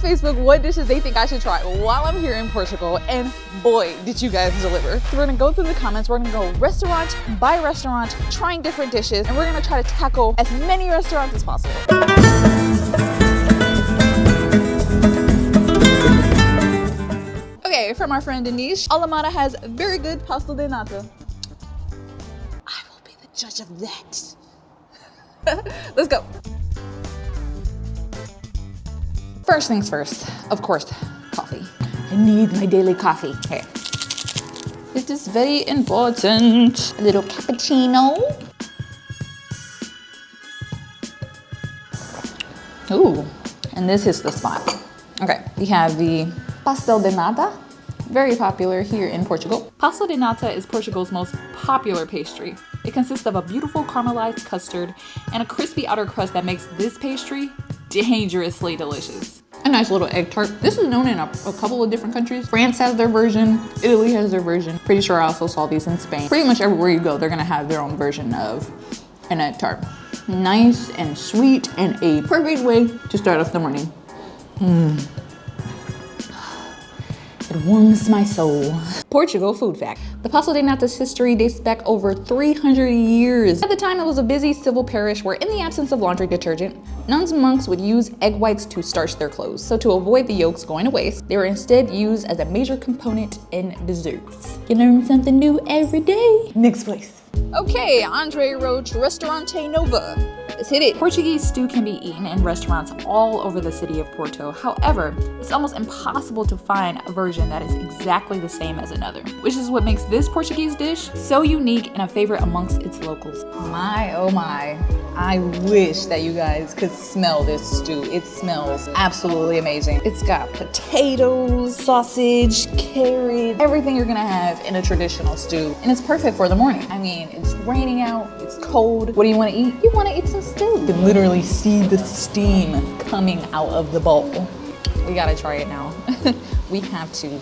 Facebook what dishes they think I should try while I'm here in Portugal, and boy, did you guys deliver. So we're gonna go through the comments, we're gonna go restaurant by restaurant, trying different dishes, and we're gonna try to tackle as many restaurants as possible. Okay, from our friend Denise, Alamada has very good pastel de nata. I will be the judge of that. Let's go. First things first, of course, coffee. I need my daily coffee. Okay. It is very important. A little cappuccino. Ooh, and this is the spot. Okay, we have the pastel de nata, very popular here in Portugal. Pastel de nata is Portugal's most popular pastry. It consists of a beautiful caramelized custard and a crispy outer crust that makes this pastry dangerously delicious. A nice little egg tart. This is known in a couple of different countries. France has their version, Italy has their version. Pretty sure I also saw these in Spain. Pretty much everywhere you go, they're gonna have their own version of an egg tart. Nice and sweet and a perfect way to start off the morning. It warms my soul. Portugal food fact. The pastel de nata's history dates back over 300 years. At the time, it was a busy civil parish where, in the absence of laundry detergent, nuns and monks would use egg whites to starch their clothes. So to avoid the yolks going to waste, they were instead used as a major component in desserts. You learn something new every day. Next place. Okay, Andre Roach, Restaurante Nova. Let's hit it. Portuguese stew can be eaten in restaurants all over the city of Porto. However, it's almost impossible to find a version that is exactly the same as another, which is what makes this Portuguese dish so unique and a favorite amongst its locals. My, oh my. I wish that you guys could smell this stew. It smells absolutely amazing. It's got potatoes, sausage, carrots, everything you're gonna have in a traditional stew. And it's perfect for the morning. I mean, it's raining out, it's cold. What do you wanna eat? You wanna eat some stew. You can literally see the steam coming out of the bowl. We gotta try it now. We have to.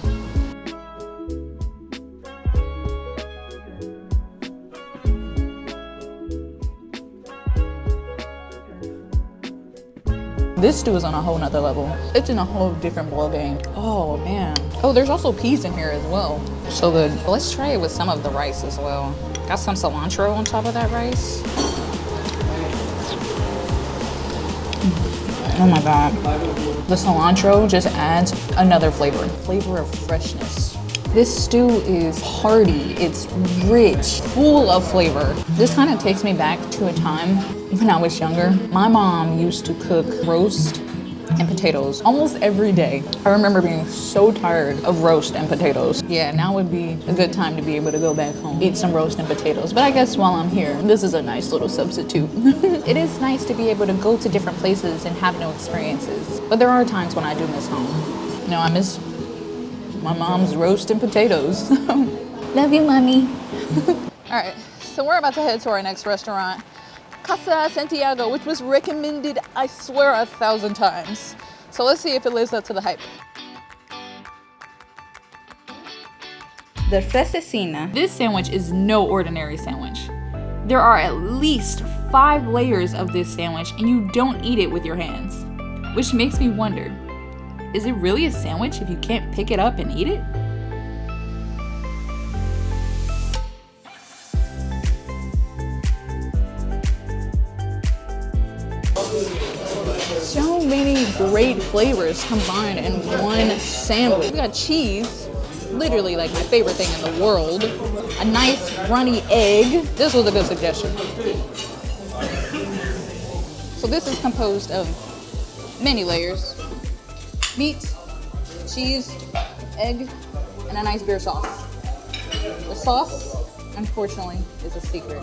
This stew is on a whole nother level. It's in a whole different ball game. Oh man. Oh, there's also peas in here as well. So good. Let's try it with some of the rice as well. Got some cilantro on top of that rice. Oh my God. The cilantro just adds another flavor. Flavor of freshness. This stew is hearty, it's rich, full of flavor. This kind of takes me back to a time when I was younger. My mom used to cook roast and potatoes almost every day. I remember being so tired of roast and potatoes. Yeah, now would be a good time to be able to go back home, eat some roast and potatoes. But I guess while I'm here, this is a nice little substitute. It is nice to be able to go to different places and have new experiences. But there are times when I do miss home. You know, I miss my mom's roast and potatoes. Love you, mommy. All right, so we're about to head to our next restaurant, Casa Santiago, which was recommended, I swear, 1,000 times. So let's see if it lives up to the hype. The Francesina. This sandwich is no ordinary sandwich. There are at least 5 layers of this sandwich, and you don't eat it with your hands, which makes me wonder, is it really a sandwich if you can't pick it up and eat it? So many great flavors combined in one sandwich. We got cheese, literally like my favorite thing in the world. A nice runny egg. This was a good suggestion. So this is composed of many layers. Meat, cheese, egg, and a nice beer sauce. The sauce, unfortunately, is a secret.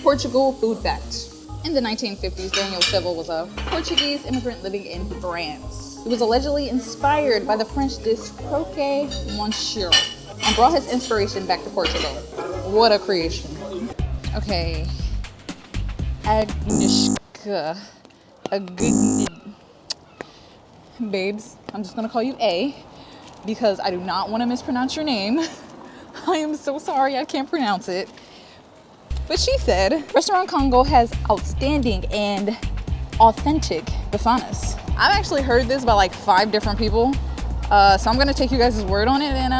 Portugal food fact. In the 1950s, Daniel Seville was a Portuguese immigrant living in France. He was allegedly inspired by the French dish croque monsieur and brought his inspiration back to Portugal. What a creation. Okay. Agnieszka. Babes, I'm just gonna call you A because I do not want to mispronounce your name. I am so sorry, I can't pronounce it. But she said, Restaurant Conga has outstanding and authentic Bifanas. I've actually heard this by like 5 different people. So I'm gonna take you guys' word on it and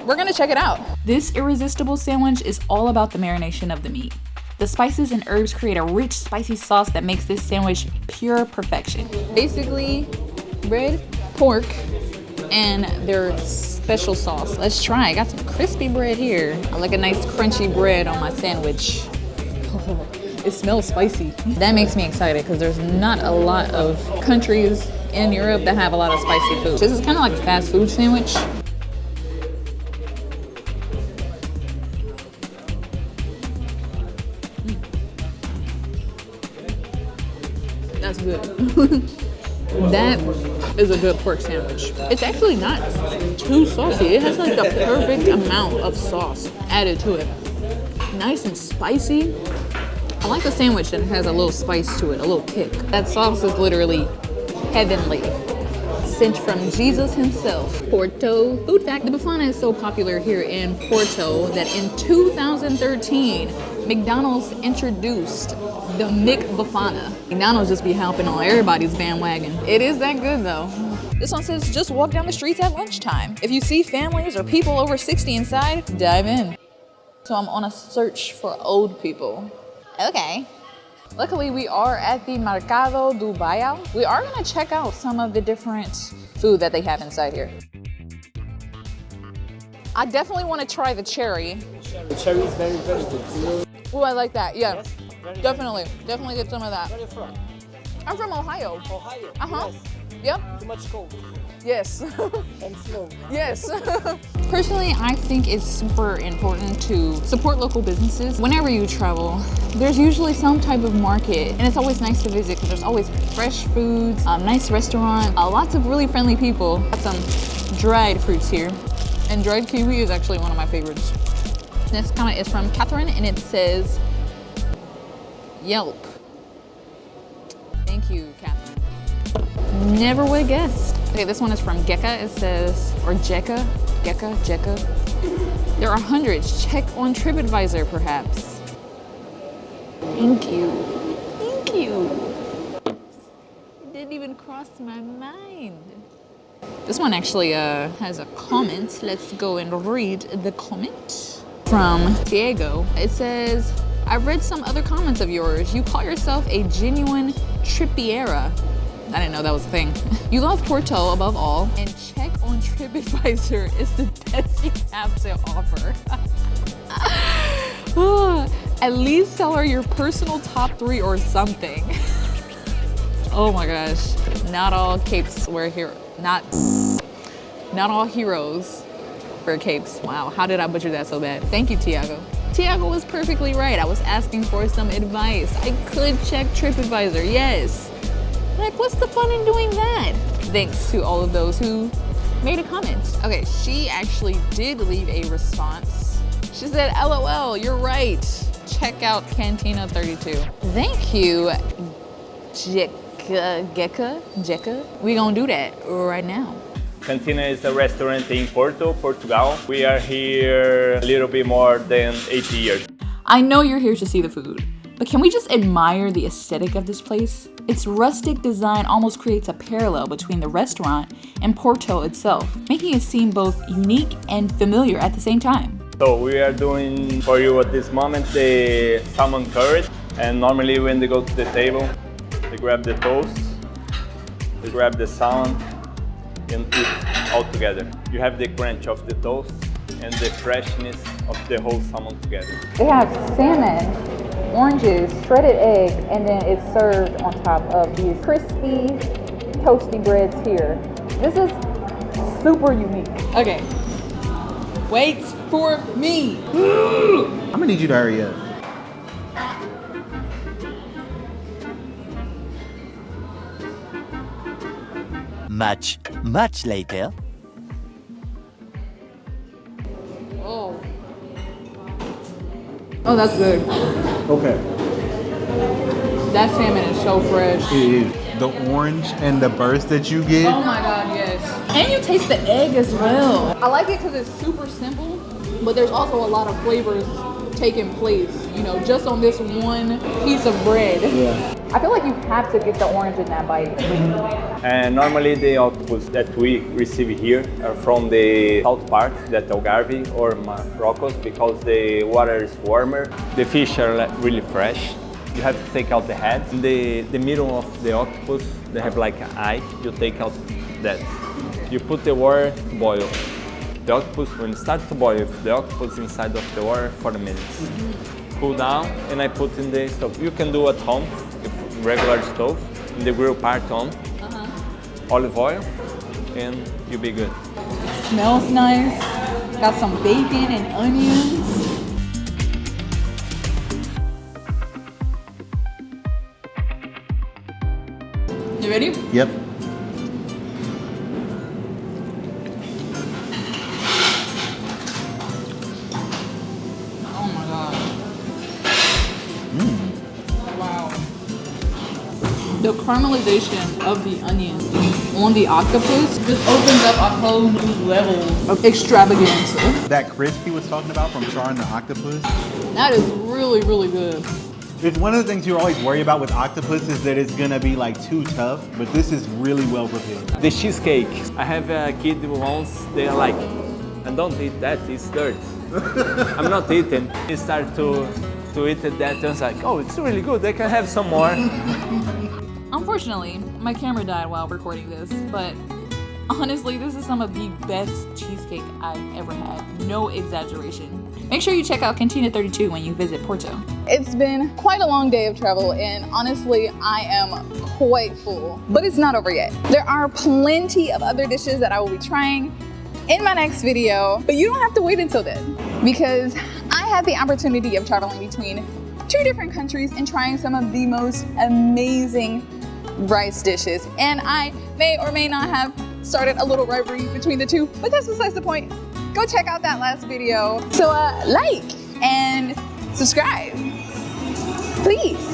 we're gonna check it out. This irresistible sandwich is all about the marination of the meat. The spices and herbs create a rich, spicy sauce that makes this sandwich pure perfection. Basically, bread, pork, and their special sauce. Let's try. I got some crispy bread here. I like a nice crunchy bread on my sandwich. It smells spicy. That makes me excited because there's not a lot of countries in Europe that have a lot of spicy food. This is kind of like a fast food sandwich. That's good. That is a good pork sandwich. It's actually not too saucy. It has like the perfect amount of sauce added to it. Nice and spicy. I like the sandwich that has a little spice to it, a little kick. That sauce is literally heavenly. Sent from Jesus himself. Porto. Food fact, the Bifana is so popular here in Porto that in 2013, McDonald's introduced the McBifana. McDonald's just be helping on everybody's bandwagon. It is that good though. This one says, just walk down the streets at lunchtime. If you see families or people over 60 inside, dive in. So I'm on a search for old people. Okay. Luckily, we are at the Mercado do Bolhao. We are gonna check out some of the different food that they have inside here. I definitely wanna try the cherry. The cherry is very, very good. Oh, I like that, yeah. Yes, Definitely get some of that. Where are you from? I'm from Ohio. Ohio. Uh-huh. Yes. Yep. Too much cold Yes. and slow. Yes. Personally, I think it's super important to support local businesses. Whenever you travel, there's usually some type of market, and it's always nice to visit because there's always fresh foods, nice restaurant, lots of really friendly people. Got some dried fruits here, and dried kiwi is actually one of my favorites. This comment is from Catherine, and it says, Yelp. Thank you, Catherine. Never would have guessed. Okay, this one is from Gecka. It says, or Jekka. There are hundreds. Check on TripAdvisor, perhaps. Thank you. Thank you. It didn't even cross my mind. This one actually has a comment. Let's go and read the comment from Santiago. It says, I've read some other comments of yours. You call yourself a genuine trippiera. I didn't know that was a thing. You love Porto above all, and check on TripAdvisor is the best you have to offer. At least tell her your personal top 3 or something. Oh my gosh. Not all capes wear here. Not all heroes wear capes. Wow, how did I butcher that so bad? Thank you, Tiago. Tiago was perfectly right. I was asking for some advice. I could check TripAdvisor, yes. Like, what's the fun in doing that? Thanks to all of those who made a comment. Okay, she actually did leave a response. She said, LOL, you're right. Check out Cantina 32. Thank you, Jekka. We gonna do that right now. Cantina is a restaurant in Porto, Portugal. We are here a little bit more than 80 years. I know you're here to see the food, but can we just admire the aesthetic of this place? Its rustic design almost creates a parallel between the restaurant and Porto itself, making it seem both unique and familiar at the same time. So we are doing for you at this moment the salmon curry. And normally when they go to the table, they grab the toast, they grab the salmon, and eat all together. You have the crunch of the toast and the freshness of the whole salmon together. They have salmon, oranges, shredded egg, and then it's served on top of these crispy, toasty breads here. This is super unique. Okay, wait for me. I'm gonna need you to hurry up. Much later. Oh, that's good. Okay. That salmon is so fresh. It is. The orange and the burst that you get. Oh my God, yes. And you taste the egg as well. I like it because it's super simple, but there's also a lot of flavors taking place, you know, just on this one piece of bread. Yeah. I feel like you have to get the orange in that bite. And normally the octopus that we receive here are from the south part, that Algarve or Marrocos, because the water is warmer. The fish are really fresh. You have to take out the head. In the middle of the octopus, they have like an eye. You take out that. You put the water to boil. The octopus, when it starts to boil, the octopus inside of the water for a minute. Cool down, and I put in the stove. You can do at home, regular stove, in the grill part on, olive oil, and you'll be good. Smells nice. Got some bacon and onions. You ready? Yep. Oh my god. Wow. The caramelization of the onion on the octopus just opens up a whole new level of extravagance. That crisp he was talking about from charring the octopus. That is really, really good. It's one of the things you're always worried about with octopus is that it's gonna be like too tough, but this is really well prepared. The cheesecake. I have a kid once, they're like, and don't eat that, it's dirt. I'm not eating. He started to eat that, and I was like, oh, it's really good, I can have some more. Unfortunately, my camera died while recording this, but honestly, this is some of the best cheesecake I've ever had. No exaggeration. Make sure you check out Cantina 32 when you visit Porto. It's been quite a long day of travel, and honestly, I am quite full, but it's not over yet. There are plenty of other dishes that I will be trying in my next video, but you don't have to wait until then, because I had the opportunity of traveling between 2 different countries and trying some of the most amazing rice dishes, and I may or may not have started a little rivalry between the two, but that's besides the point. Go check out that last video. So like and subscribe, please.